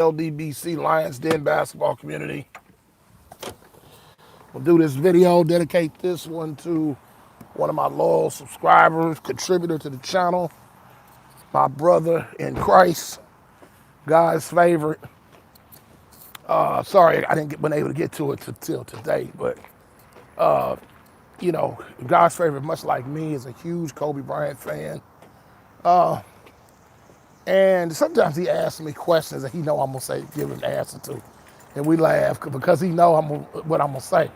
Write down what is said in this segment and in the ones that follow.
LDBC Lions Den basketball community. We'll do this video, dedicate this one to one of my loyal subscribers, contributor to the channel, my brother in Christ, God's favorite. Sorry, I didn't been able to get to it till today, but God's favorite, much like me, is a huge Kobe Bryant fan. And sometimes he asks me questions that he know I'm gonna say, give him the answer to, and we laugh because he know what I'm gonna say.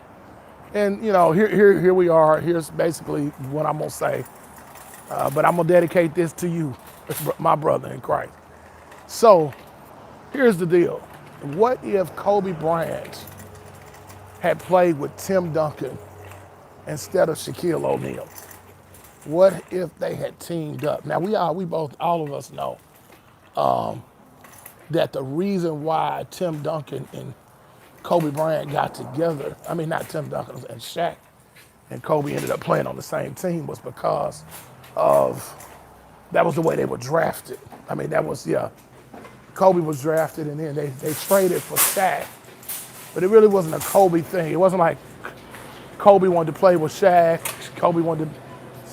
And here we are. Here's basically what I'm gonna say. But I'm gonna dedicate this to you, my brother in Christ. So here's the deal. What if Kobe Bryant had played with Tim Duncan instead of Shaquille O'Neal? What if they had teamed up? Now all of us know that the reason why Tim Duncan and Kobe Bryant got together, I mean, not Tim Duncan and Shaq and Kobe ended up playing on the same team, was because of, that was the way they were drafted. I mean, Kobe was drafted and then they traded for Shaq, but it really wasn't a Kobe thing. It wasn't like Kobe wanted to play with Shaq. Kobe wanted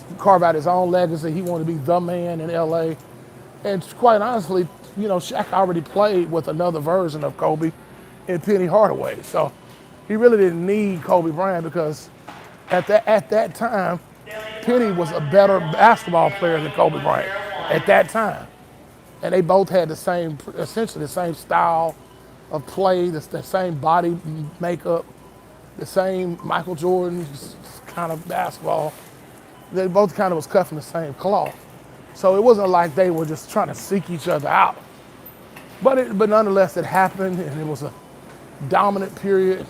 to carve out his own legacy. He wanted to be the man in LA. And quite honestly, Shaq already played with another version of Kobe in Penny Hardaway. So he really didn't need Kobe Bryant because at that time, Penny was a better basketball player than Kobe Bryant at that time. And they both had essentially the same style of play, the same body makeup, the same Michael Jordan kind of basketball. They both kind of was cut from the same cloth. So it wasn't like they were just trying to seek each other out. But nonetheless, it happened, and it was a dominant period.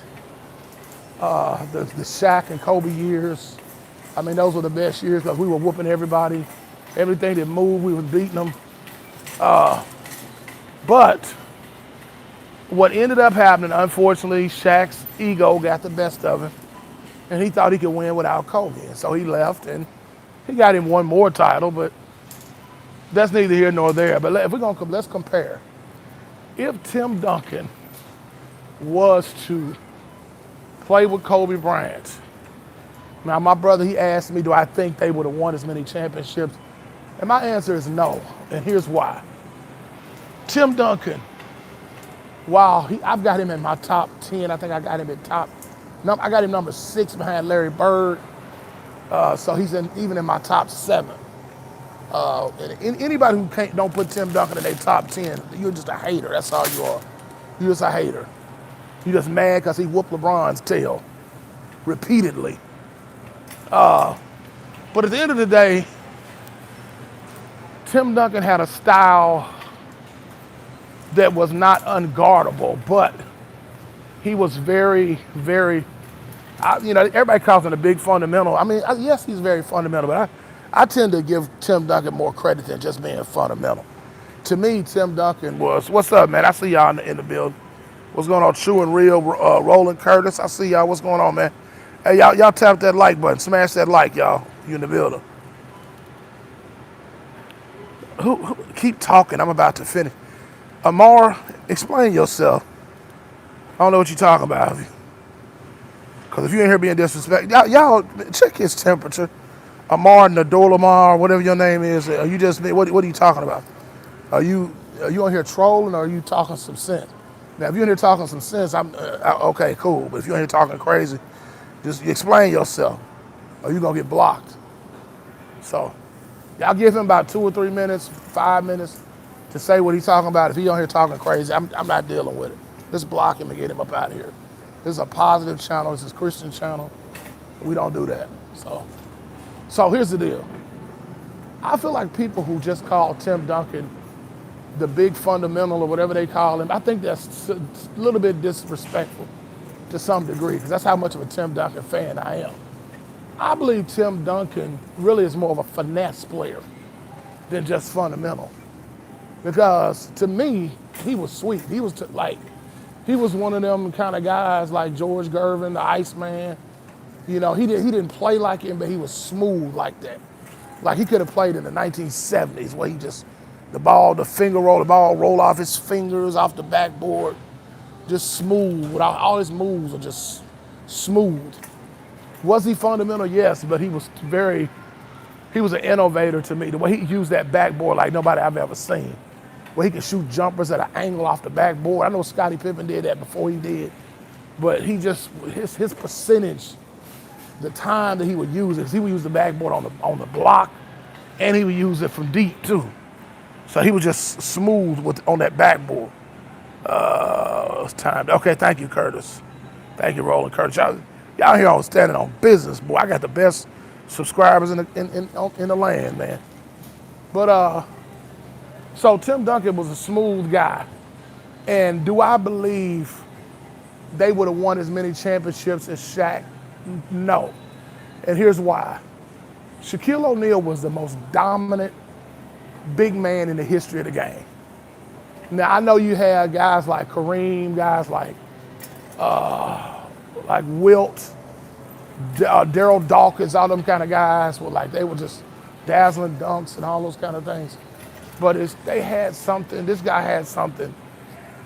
The Shaq and Kobe years, I mean, those were the best years because we were whooping everybody. Everything that moved, we were beating them. But what ended up happening, unfortunately, Shaq's ego got the best of him, and he thought he could win without Kobe. And so he left, and he got him one more title, but that's neither here nor there. But let's compare. If Tim Duncan was to play with Kobe Bryant, now my brother, he asked me, do I think they would have won as many championships? And my answer is no, and here's why. Tim Duncan, I've got him in my top 10. I think I got him I got him number 6 behind Larry Bird. So he's even in my top 7. And anybody who don't put Tim Duncan in their top 10, you're just a hater. That's all you are. You're just a hater. You're just mad because he whooped LeBron's tail repeatedly. But at the end of the day, Tim Duncan had a style that was not unguardable, but he was very, very, everybody calls him a big fundamental. I mean, yes, he's very fundamental, but I tend to give Tim Duncan more credit than just being fundamental. To me, Tim Duncan what's up, man? I see y'all in the building. What's going on, True and Real, Roland Curtis? I see y'all. What's going on, man? Hey, y'all tap that like button. Smash that like, y'all. You in the building. Who keep talking. I'm about to finish. Amar, explain yourself. I don't know what you're talking about. Because if you ain't here being disrespectful, y'all check his temperature. Amar Nadolamar, whatever your name is. Are you just, what are you talking about? Are you on here trolling or are you talking some sense? Now, if you're in here talking some sense, okay, cool. But if you're in here talking crazy, just explain yourself or you're going to get blocked. So, y'all give him about 2 or 3 minutes, 5 minutes to say what he's talking about. If he's on here talking crazy, I'm not dealing with it. Just block him and get him up out of here. This is a positive channel. This is a Christian channel. We don't do that. So here's the deal. I feel like people who just call Tim Duncan the big fundamental or whatever they call him, I think that's a little bit disrespectful to some degree because that's how much of a Tim Duncan fan I am. I believe Tim Duncan really is more of a finesse player than just fundamental. Because to me, he was sweet. He was one of them kind of guys like George Gervin, the Iceman. He didn't play like him, but he was smooth like that. Like he could have played in the 1970s where he just The finger roll, the ball roll off his fingers, off the backboard, just smooth. Without all his moves are just smooth. Was he fundamental? Yes, but he was an innovator to me. The way he used that backboard like nobody I've ever seen. Where he could shoot jumpers at an angle off the backboard. I know Scottie Pippen did that before he did, but his percentage, the time that he would use it, he would use the backboard on the block, and he would use it from deep too. So he was just smooth on that backboard. It's time. Okay, thank you, Curtis. Thank you, Roland Curtis. Y'all here on standing on business, boy. I got the best subscribers in the land, man. But so Tim Duncan was a smooth guy, and do I believe they would have won as many championships as Shaq? No, and here's why. Shaquille O'Neal was the most dominant big man in the history of the game. Now I know you had guys like Kareem, guys like Wilt, Daryl Dawkins, all them kind of guys they were just dazzling dunks and all those kind of things. But they had something, this guy had something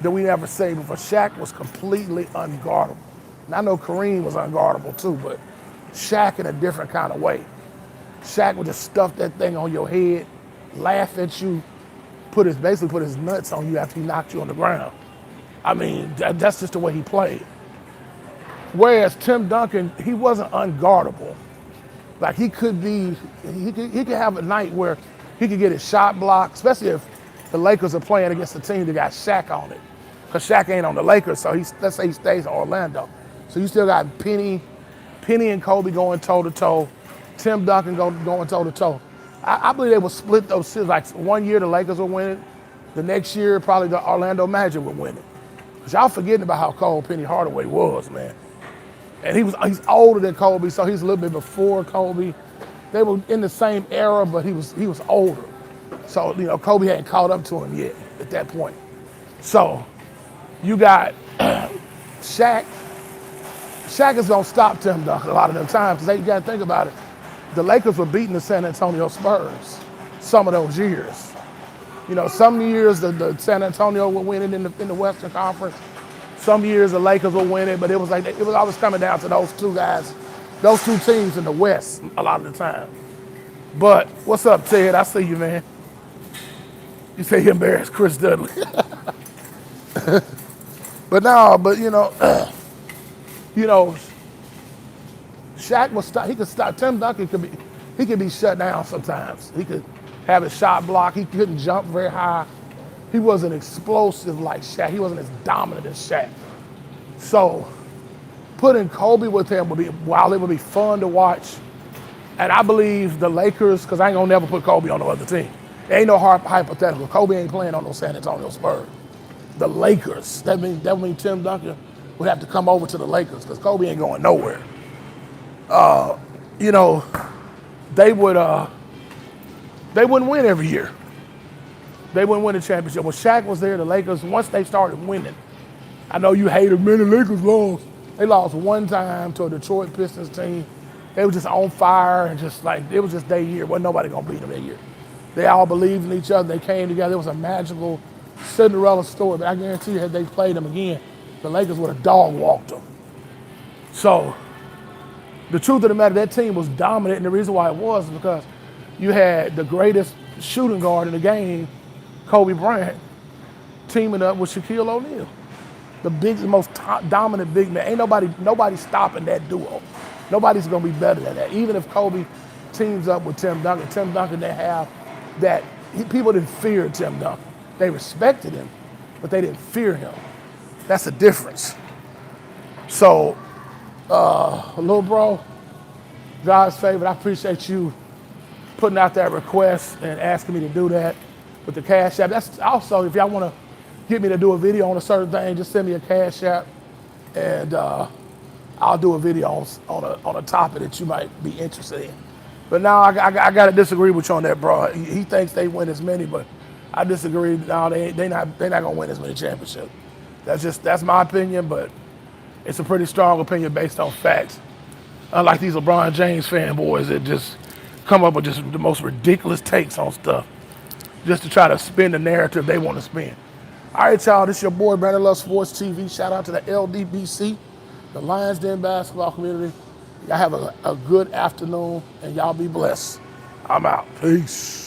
that we never say before. Shaq was completely unguardable. And I know Kareem was unguardable too, but Shaq in a different kind of way. Shaq would just stuff that thing on your head, laugh at you, basically put his nuts on you after he knocked you on the ground. I mean, that's just the way he played. Whereas Tim Duncan, he wasn't unguardable. Like he could have a night where he could get his shot blocked, especially if the Lakers are playing against a team that got Shaq on it. Because Shaq ain't on the Lakers, so let's say he stays in Orlando. So you still got Penny and Kobe going toe-to-toe, Tim Duncan going toe-to-toe. I believe they would split those series. Like 1 year the Lakers would win it. The next year probably the Orlando Magic would win it. Because y'all forgetting about how cold Penny Hardaway was, man. And he's older than Kobe, so he's a little bit before Kobe. They were in the same era, but he was older. So, Kobe hadn't caught up to him yet at that point. So you got Shaq. Shaq is gonna stop Tim Duncan a lot of them times, because you gotta think about it. The Lakers were beating the San Antonio Spurs some of those years. Some years the San Antonio were winning in the Western Conference. Some years the Lakers will win it, but it was always coming down to those two guys, those two teams in the West a lot of the time. But what's up, Ted? I see you, man. You say he embarrassed Chris Dudley. Shaq was he could stop. Tim Duncan could be shut down sometimes. He could have his shot blocked. He couldn't jump very high. He wasn't explosive like Shaq. He wasn't as dominant as Shaq. So putting Kobe with him while it would be fun to watch. And I believe the Lakers, because I ain't gonna never put Kobe on no other team. There ain't no hypothetical. Kobe ain't playing on no San Antonio Spurs. The Lakers. That means Tim Duncan would have to come over to the Lakers, because Kobe ain't going nowhere. They wouldn't win every year. They wouldn't win a championship. When Shaq was there, the Lakers, once they started winning, I know you hated many Lakers lost. They lost one time to a Detroit Pistons team. They were just on fire, and it was just their year. Wasn't nobody gonna beat them that year. They all believed in each other. They came together. It was a magical Cinderella story. But I guarantee you, had they played them again, the Lakers would have dog walked them. So the truth of the matter, that team was dominant, and the reason why it was because you had the greatest shooting guard in the game, Kobe Bryant, teaming up with Shaquille O'Neal, the most dominant big man. Ain't nobody stopping that duo. Nobody's gonna be better than that. Even if Kobe teams up with Tim Duncan didn't have that. People didn't fear Tim Duncan. They respected him, but they didn't fear him. That's the difference. So, little bro, God's favorite, I appreciate you putting out that request and asking me to do that with the Cash App. That's also, if y'all want to get me to do a video on a certain thing, just send me a Cash App, and I'll do a video on a topic that you might be interested in. But now I got to disagree with you on that, bro. He thinks they win as many, but I disagree. No, they're not gonna win as many championships. That's my opinion, but it's a pretty strong opinion based on facts. Unlike these LeBron James fanboys that just come up with just the most ridiculous takes on stuff. just to try to spin the narrative they want to spin. All right, y'all, this is your boy, Brandon Love Sports TV. Shout out to the LDBC, the Lions Den basketball community. Y'all have a good afternoon, and y'all be blessed. I'm out. Peace.